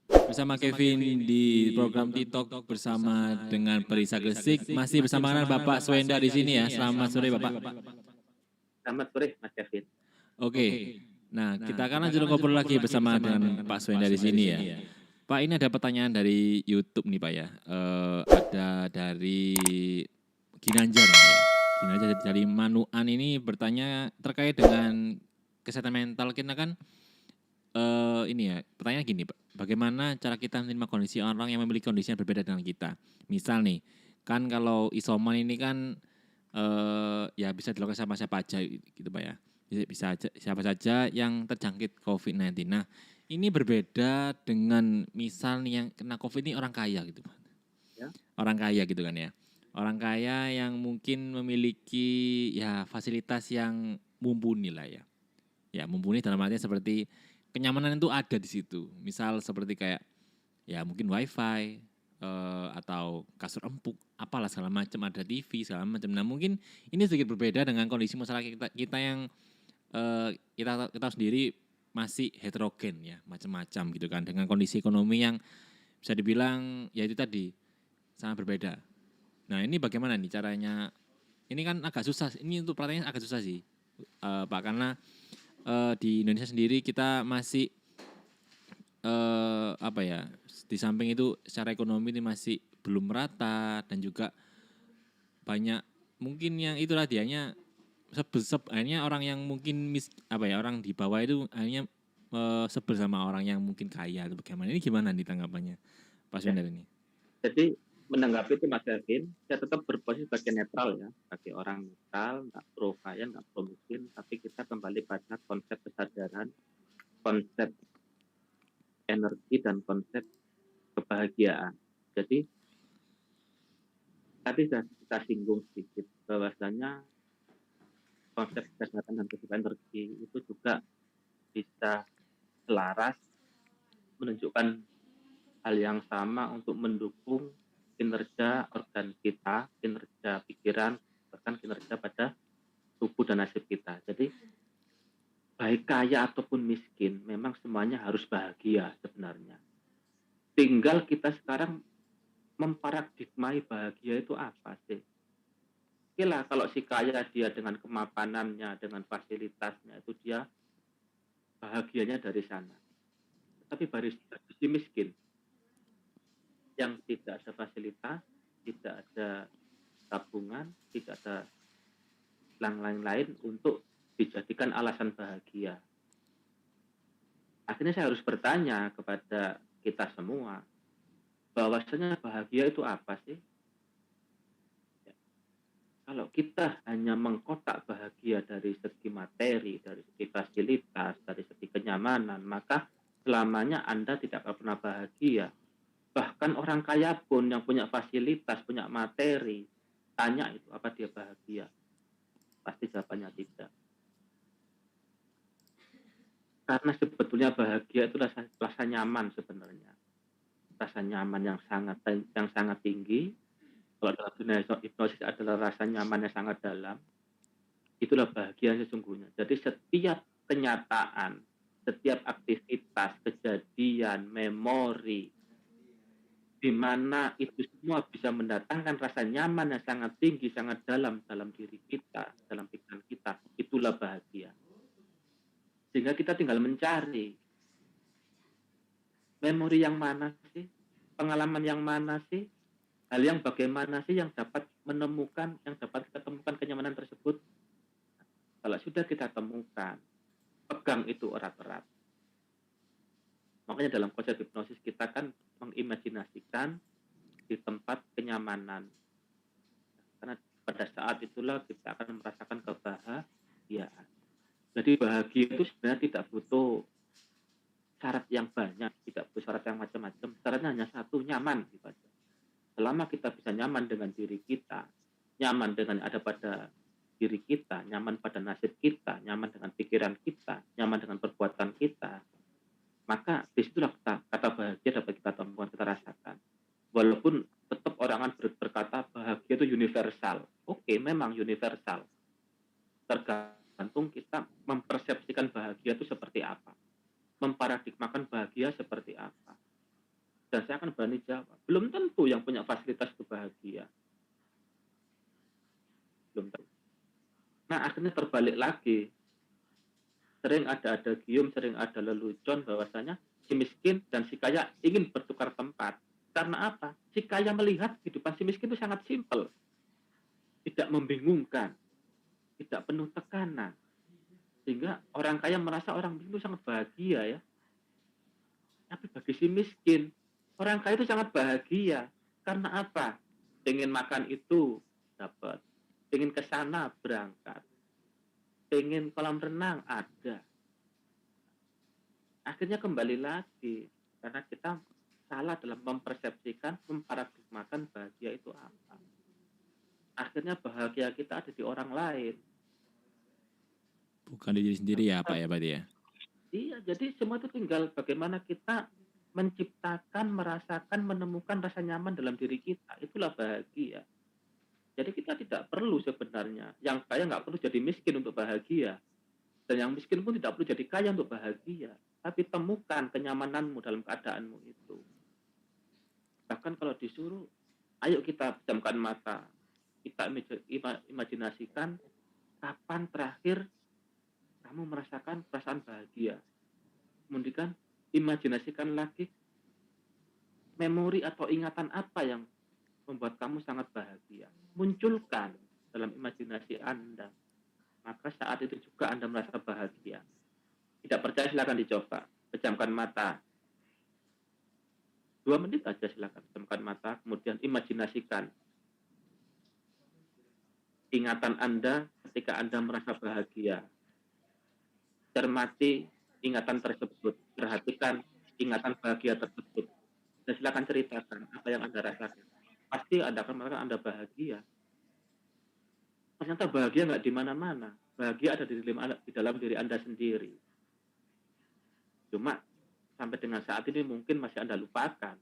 bersama Kevin di program TikTok bersama dengan Perisa Gresik. Masih bersama Bapak Swenda di sini ya. Selamat sore Bapak. selamat sore Mas Kevin. Oke. Nah, kita akan lanjut ngobrol lagi bersama dengan Pak Swenda di sini ya. Pak, ini ada pertanyaan dari YouTube nih Pak ya. Ada dari Ginanjar nih ya. Ginanjar dari Manuan ini bertanya terkait dengan kesehatan mental kita kan. Ini ya, pertanyaan gini Pak, bagaimana cara kita menerima kondisi orang yang memiliki kondisi yang berbeda dengan kita? Misal nih, kan kalau isoman ini kan ya bisa dilakukan sama siapa aja gitu Pak ya. Bisa aja, siapa saja yang terjangkit COVID-19. Nah, ini berbeda dengan misal nih yang kena COVID ini orang kaya gitu Pak. Ya. Orang kaya gitu kan ya. Orang kaya yang mungkin memiliki ya fasilitas yang mumpuni lah ya. Ya, mumpuni dalam artinya seperti kenyamanan itu ada di situ. Misal seperti kayak ya mungkin wifi atau kasur empuk, apalah segala macam, ada TV segala macam. Nah mungkin ini sedikit berbeda dengan kondisi masyarakat kita yang kita sendiri masih heterogen ya, macam-macam gitu kan, dengan kondisi ekonomi yang bisa dibilang ya itu tadi sangat berbeda. Nah ini bagaimana nih caranya? Ini kan agak susah. Ini untuk pertanyaan agak susah sih, Pak, karena di Indonesia sendiri kita masih apa ya, di samping itu secara ekonomi ini masih belum merata dan juga banyak mungkin yang itulah dianya akhirnya orang yang mungkin orang di bawah itu akhirnya sebel sama orang yang mungkin kaya atau bagaimana. Ini gimana nih tanggapannya Pak Ya. Sundar ini? Jadi menanggapi itu Mas Kevin, saya tetap berposisi sebagai netral ya, sebagai orang netral, nggak pro kaya, nggak pro miskin, tapi kita kembali pada konsep kesadaran, konsep energi dan konsep kebahagiaan. Jadi tadi sudah kita singgung sedikit bahwasanya konsep kesehatan dan konsep energi itu juga bisa selaras menunjukkan hal yang sama untuk mendukung kinerja organ kita, kinerja pikiran, memberikan kinerja pada tubuh dan nasib kita. Jadi baik kaya ataupun miskin, memang semuanya harus bahagia sebenarnya. Tinggal kita sekarang memparadigmai bahagia itu apa sih? Oke lah, kalau si kaya dia dengan kemapanannya, dengan fasilitasnya, itu dia bahagianya dari sana. Tapi bagi si miskin, yang tidak ada fasilitas, tidak ada tabungan, tidak ada lain-lain untuk dijadikan alasan bahagia. Akhirnya saya harus bertanya kepada kita semua, bahwasanya bahagia itu apa sih? Ya, kalau kita hanya mengkotak bahagia dari segi materi, dari segi fasilitas, dari segi kenyamanan, maka selamanya Anda tidak akan pernah bahagia. Bahkan orang kaya pun yang punya fasilitas, punya materi, tanya itu apa dia bahagia? Pasti jawabannya tidak. Karena sebetulnya bahagia itu rasa nyaman sebenarnya. Rasa nyaman yang sangat tinggi. Kalau dalam dunia hipnosis adalah rasa nyaman yang sangat dalam. Itulah bahagia sesungguhnya. Jadi setiap kenyataan, setiap aktivitas, kejadian, memori, di mana itu semua bisa mendatangkan rasa nyaman yang sangat tinggi, sangat dalam diri kita, dalam pikiran kita, itulah bahagia. Sehingga kita tinggal mencari memori yang mana sih, pengalaman yang mana sih, hal yang bagaimana sih yang dapat kita temukan kenyamanan tersebut. Kalau sudah kita temukan, pegang itu erat-erat. Makanya dalam konsep hipnosis kita kan mengimajinasikan di tempat kenyamanan. Karena pada saat itulah kita akan merasakan kebahagiaan. Jadi bahagia itu sebenarnya tidak butuh syarat yang banyak, tidak butuh syarat yang macam-macam. Syaratnya hanya satu, nyaman. Selama kita bisa nyaman dengan diri kita, nyaman dengan ada pada diri kita, nyaman pada nasib kita, nyaman dengan pikiran kita, nyaman dengan perbuatan kita, maka disitulah kata bahagia dapat kita temukan, kita rasakan. Walaupun tetap orang berkata bahagia itu universal. Oke, memang universal. Tergantung kita mempersepsikan bahagia itu seperti apa. Memparadigmakan bahagia seperti apa. Dan saya akan berani jawab, belum tentu yang punya fasilitas itu bahagia. Belum tentu. Nah, akhirnya terbalik lagi. Sering ada adagium, sering ada lelucon bahwasanya si miskin dan si kaya ingin bertukar tempat. Karena apa? Si kaya melihat kehidupan si miskin itu sangat simpel. Tidak membingungkan. Tidak penuh tekanan. Sehingga orang kaya merasa orang miskin itu sangat bahagia ya. Tapi bagi si miskin, orang kaya itu sangat bahagia. Karena apa? Pengen makan itu dapat. Pengen ke sana berangkat. Pengen kolam renang ada. Akhirnya kembali lagi. Karena kita salah dalam mempersepsikan, memparadigmakan bahagia itu apa. Akhirnya bahagia kita ada di orang lain. Bukan di diri sendiri ya Pak ya berarti ya? Iya, jadi semua itu tinggal bagaimana kita menciptakan, merasakan, menemukan rasa nyaman dalam diri kita. Itulah bahagia. Jadi kita tidak perlu sebenarnya. Yang kaya nggak perlu jadi miskin untuk bahagia. Dan yang miskin pun tidak perlu jadi kaya untuk bahagia. Tapi temukan kenyamananmu dalam keadaanmu itu. Bahkan kalau disuruh, ayo kita pejamkan mata. Kita imajinasikan kapan terakhir kamu merasakan perasaan bahagia. Kemudian imajinasikan lagi memori atau ingatan apa yang membuat kamu sangat bahagia. Munculkan dalam imajinasi Anda. Maka saat itu juga Anda merasa bahagia. Tidak percaya silakan dicoba. Pejamkan mata. 2 menit aja silakan pejamkan mata. Kemudian imajinasikan ingatan Anda ketika Anda merasa bahagia. Cermati ingatan tersebut. Perhatikan ingatan bahagia tersebut. Dan silakan ceritakan apa yang Anda rasakan. Pasti Anda akan merasakan Anda bahagia. Ternyata bahagia nggak di mana-mana. Bahagia ada di dalam diri Anda sendiri. Cuma sampai dengan saat ini mungkin masih Anda lupakan.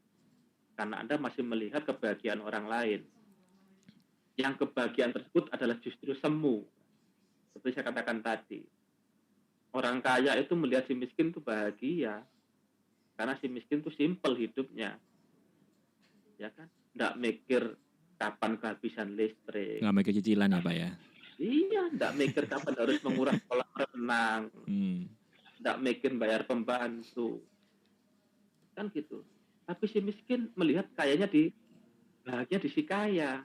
Karena Anda masih melihat kebahagiaan orang lain. yang kebahagiaan tersebut adalah justru semu. Seperti saya katakan tadi, orang kaya itu melihat si miskin itu bahagia karena si miskin itu simpel hidupnya, ya kan? Nggak mikir kapan kehabisan listrik. Nggak mikir cicilan ya Pak ya. Iya, nggak mikir kapan harus menguras kolam renang, nggak mikir bayar pembantu, kan gitu. Tapi si miskin melihat kayaknya bahagia di si kaya.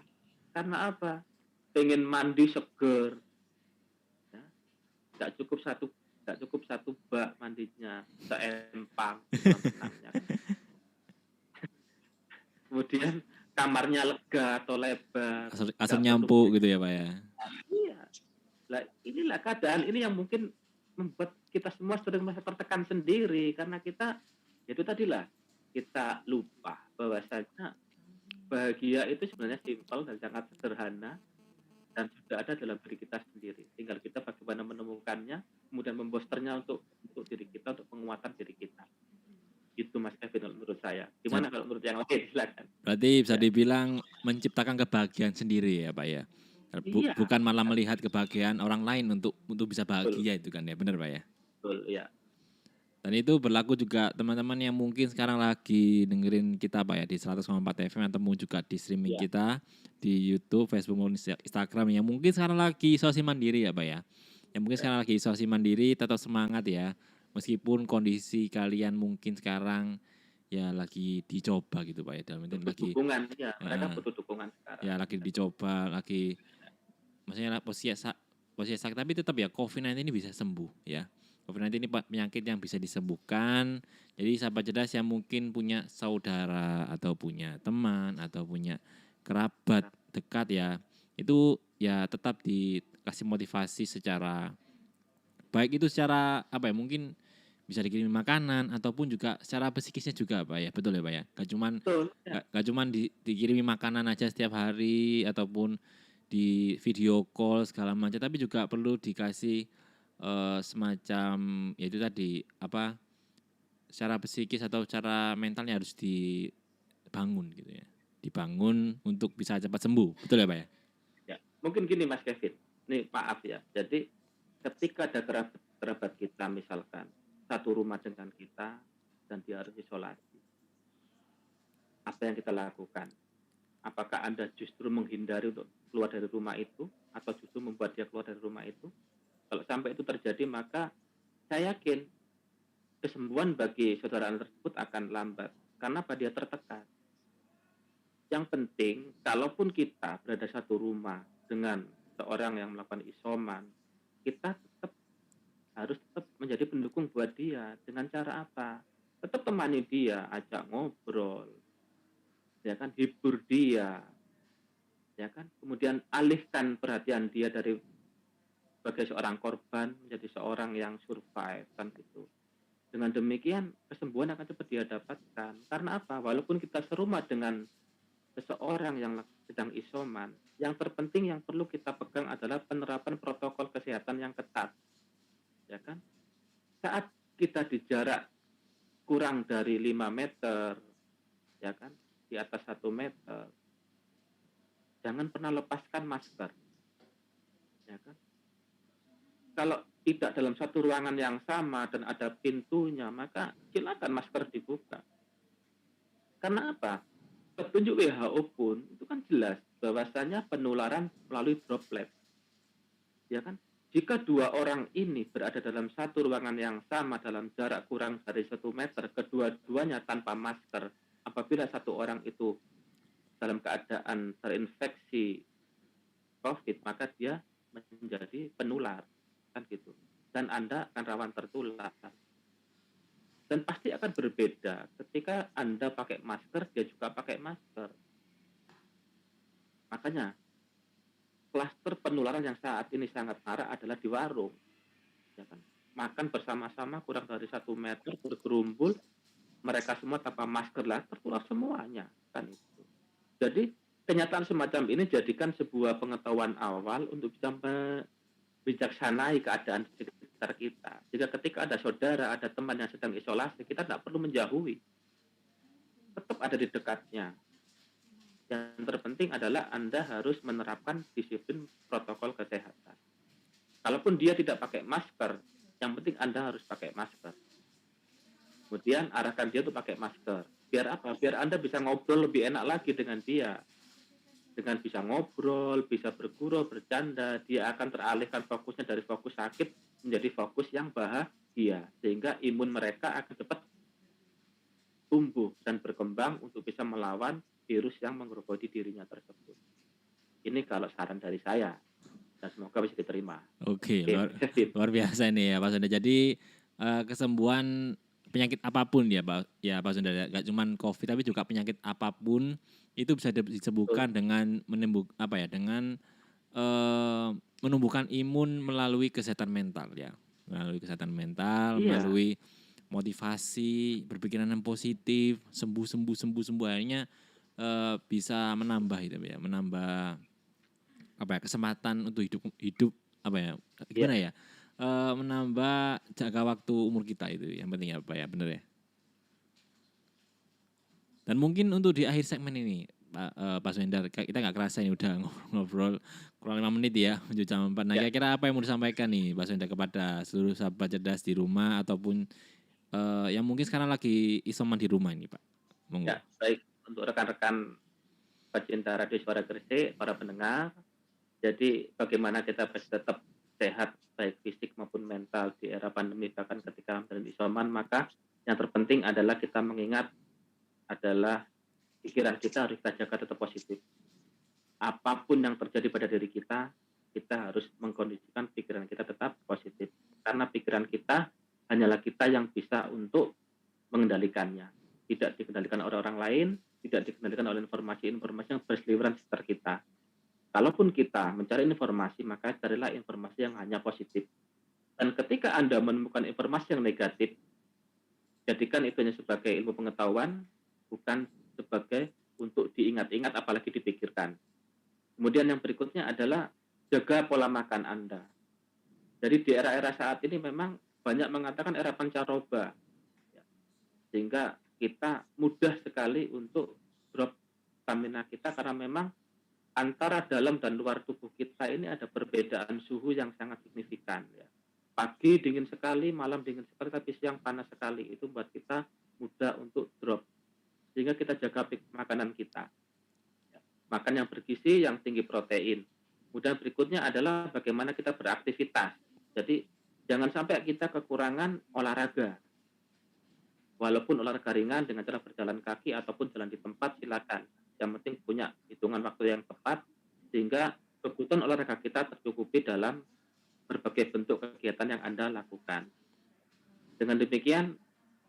Karena apa? Pengen mandi seger, ya. Nggak cukup satu bak mandinya, seempang kolam renangnya. Kemudian kamarnya lega atau lebar, Asal nggak perlu nyampu gitu ya Pak ya. iya. Lah, inilah keadaan ini yang mungkin membuat kita semua sering merasa tertekan sendiri karena kita itu tadilah kita lupa bahwasanya bahagia itu sebenarnya simpel dan sangat sederhana dan sudah ada dalam diri kita sendiri. Tinggal kita bagaimana menemukannya, kemudian membosternya untuk diri kita, untuk penguatan diri kita. Itu Mas Kevin menurut saya. Gimana kalau menurut yang lain? Silakan. Berarti bisa Ya. dibilang menciptakan kebahagiaan sendiri ya Pak ya. Iya. Bukan malah melihat kebahagiaan orang lain untuk bisa bahagia itu kan ya, benar Pak ya. Betul, ya. Dan itu berlaku juga teman-teman yang mungkin sekarang lagi dengerin kita Pak ya di 100,4 FM atau juga di streaming kita di YouTube, Facebook, maupun Instagram yang mungkin sekarang lagi isolasi mandiri ya Pak ya. Yang mungkin sekarang lagi isolasi mandiri, tetap semangat ya. Meskipun kondisi kalian mungkin sekarang ya lagi dicoba gitu Pak ya. Dalam itu lagi dukungan ya, mereka butuh dukungan sekarang. Ya lagi dicoba, lagi maksudnya posisi sakit tapi tetap ya COVID-19 ini bisa sembuh ya. COVID-19 ini penyakit yang bisa disembuhkan. Jadi sahabat cerdas yang mungkin punya saudara atau punya teman atau punya kerabat dekat ya, itu ya tetap dikasih motivasi secara baik itu secara apa ya, mungkin bisa dikirim makanan ataupun juga secara psikisnya juga Pak ya. Betul ya Pak ya? Gak cuman dikirimi makanan aja setiap hari ataupun di video call segala macam, tapi juga perlu dikasih semacam ya itu tadi apa secara psikis atau secara mentalnya harus dibangun gitu ya. Dibangun untuk bisa cepat sembuh. Betul ya Pak ya? Ya, mungkin gini Mas Kevin. Nih maaf ya. Jadi ketika ada kerabat kita misalkan satu rumah dengan kita dan dia harus isolasi, apa yang kita lakukan? Apakah Anda justru menghindari untuk keluar dari rumah itu atau justru membuat dia keluar dari rumah itu? Kalau sampai itu terjadi, maka saya yakin kesembuhan bagi saudara Anda tersebut akan lambat karena apa? Dia tertekan. Yang penting, kalaupun kita berada satu rumah dengan seorang yang melakukan isoman, kita harus tetap menjadi pendukung buat dia. Dengan cara apa? Tetap temani dia, ajak ngobrol, ya kan, hibur dia, ya kan, kemudian alihkan perhatian dia dari sebagai seorang korban menjadi seorang yang survive, kan gitu. Dengan demikian kesembuhan akan cepat dia dapatkan. Karena apa? Walaupun kita serumah dengan seseorang yang sedang isoman, yang terpenting yang perlu kita pegang adalah penerapan protokol kesehatan yang ketat, ya kan. Saat kita di jarak kurang dari 5 meter, ya kan, di atas 1 meter, jangan pernah lepaskan masker, ya kan. Kalau tidak dalam satu ruangan yang sama dan ada pintunya, maka silakan masker dibuka. Karena apa? Petunjuk WHO pun itu kan jelas bahwasanya penularan melalui droplet, ya kan. Jika dua orang ini berada dalam satu ruangan yang sama dalam jarak kurang dari 1 meter, kedua-duanya tanpa masker, apabila satu orang itu dalam keadaan terinfeksi COVID, maka dia menjadi penular, kan gitu. Dan Anda akan rawan tertular. Dan pasti akan berbeda ketika Anda pakai masker, dia juga pakai masker. Makanya klaster penularan yang saat ini sangat parah adalah di warung, ya kan? Makan bersama-sama kurang dari 1 meter bergerumbul, mereka semua tanpa masker lah, tertular semuanya, kan itu. Jadi kenyataan semacam ini jadikan sebuah pengetahuan awal untuk bisa bijaksanai keadaan di sekitar kita. Jika ketika ada saudara, ada teman yang sedang isolasi, kita tidak perlu menjauhi, tetap ada di dekatnya. Yang terpenting adalah Anda harus menerapkan disiplin protokol kesehatan. Kalaupun dia tidak pakai masker, yang penting Anda harus pakai masker. Kemudian arahkan dia untuk pakai masker. Biar apa? Biar Anda bisa ngobrol lebih enak lagi dengan dia. Dengan bisa ngobrol, bisa bergurau, bercanda, dia akan teralihkan fokusnya dari fokus sakit menjadi fokus yang bahagia. Sehingga imun mereka akan cepat tumbuh dan berkembang untuk bisa melawan virus yang menggerogoti dirinya tersebut. Ini kalau saran dari saya, dan semoga bisa diterima. Oke, Oke, luar biasa nih ya Pak Sunda. Jadi kesembuhan penyakit apapun ya Pak Sunda, gak cuma COVID tapi juga penyakit apapun itu bisa disembuhkan dengan dengan menumbuhkan imun melalui kesehatan mental ya. Melalui kesehatan mental, Iya, melalui motivasi, berpikiran yang positif, sembuh akhirnya bisa menambah itu ya, menambah kesempatan untuk hidup iya, gimana ya, menambah jangka waktu umur kita itu yang penting ya Pak ya, bener ya. Dan mungkin untuk di akhir segmen ini Pak Swendar, kita nggak kerasa ini udah ngobrol kurang 5 menit ya, menuju jam 4. Nah ya, kira-kira apa yang mau disampaikan nih Pak Swendar kepada seluruh sahabat cerdas di rumah ataupun yang mungkin sekarang lagi isoman di rumah ini Pak, monggo. ya. Baik, untuk rekan-rekan pecinta Radio Suara Gresik, para pendengar, jadi bagaimana kita bisa tetap sehat, baik fisik maupun mental di era pandemi, bahkan ketika dalam isoman, maka yang terpenting adalah kita mengingat adalah pikiran kita harus kita jaga tetap positif. Apapun yang terjadi pada diri kita harus mengkondisikan pikiran kita tetap positif. Karena pikiran kita hanyalah kita yang bisa untuk mengendalikannya. Tidak dikendalikan oleh orang lain, tidak dikendalikan oleh informasi-informasi yang berseliweran sekitar kita. Kalaupun kita mencari informasi, maka carilah informasi yang hanya positif. Dan ketika Anda menemukan informasi yang negatif, jadikan itu hanya sebagai ilmu pengetahuan, bukan sebagai untuk diingat-ingat apalagi dipikirkan. Kemudian yang berikutnya adalah jaga pola makan Anda. Jadi di era-era saat ini memang banyak mengatakan era pancaroba. Sehingga kita mudah sekali untuk drop stamina kita karena memang antara dalam dan luar tubuh kita ini ada perbedaan suhu yang sangat signifikan. Ya. Pagi dingin sekali, malam dingin sekali, tapi siang panas sekali. Itu buat kita mudah untuk drop. Sehingga kita jaga makanan kita. Ya. Makan yang bergizi, yang tinggi protein. Kemudian berikutnya adalah bagaimana kita beraktivitas. Jadi jangan sampai kita kekurangan olahraga. Walaupun olahraga ringan dengan cara berjalan kaki ataupun jalan di tempat, silakan. Yang penting punya hitungan waktu yang tepat sehingga kebutuhan olahraga kita tercukupi dalam berbagai bentuk kegiatan yang Anda lakukan. Dengan demikian,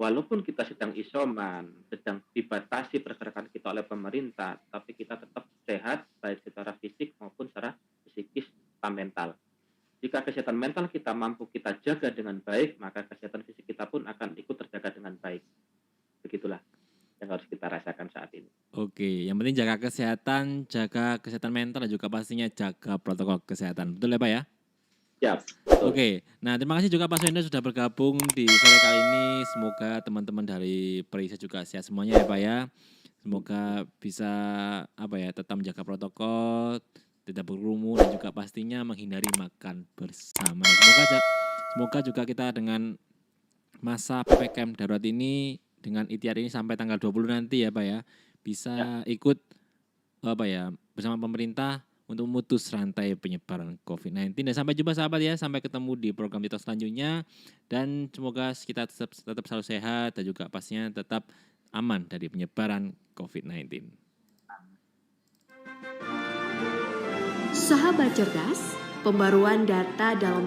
walaupun kita sedang isoman, sedang dibatasi pergerakan kita oleh pemerintah, tapi kita tetap sehat baik secara fisik maupun secara psikis dan mental. Jika kesehatan mental kita mampu kita jaga dengan baik, maka kesehatan fisik kita pun akan ikut terjaga dengan baik. Begitulah yang harus kita rasakan saat ini. Oke, yang penting jaga kesehatan mental dan juga pastinya jaga protokol kesehatan. Betul ya Pak ya? Siap. Betul. Oke, nah terima kasih juga Pak Swendar sudah bergabung di sore kali ini. Semoga teman-teman dari Perisa juga sehat semuanya ya Pak ya. Semoga bisa tetap menjaga protokol, tidak berkerumun dan juga pastinya menghindari makan bersama. Semoga juga kita dengan masa PPKM darurat ini dengan ikhtiar ini sampai tanggal 20 nanti ya Pak ya, bisa ikut bersama pemerintah untuk memutus rantai penyebaran COVID-19. Dan sampai jumpa sahabat ya, sampai ketemu di program kita selanjutnya. Dan semoga kita tetap selalu sehat dan juga pastinya tetap aman dari penyebaran COVID-19. Sahabat cerdas, pembaruan data dalam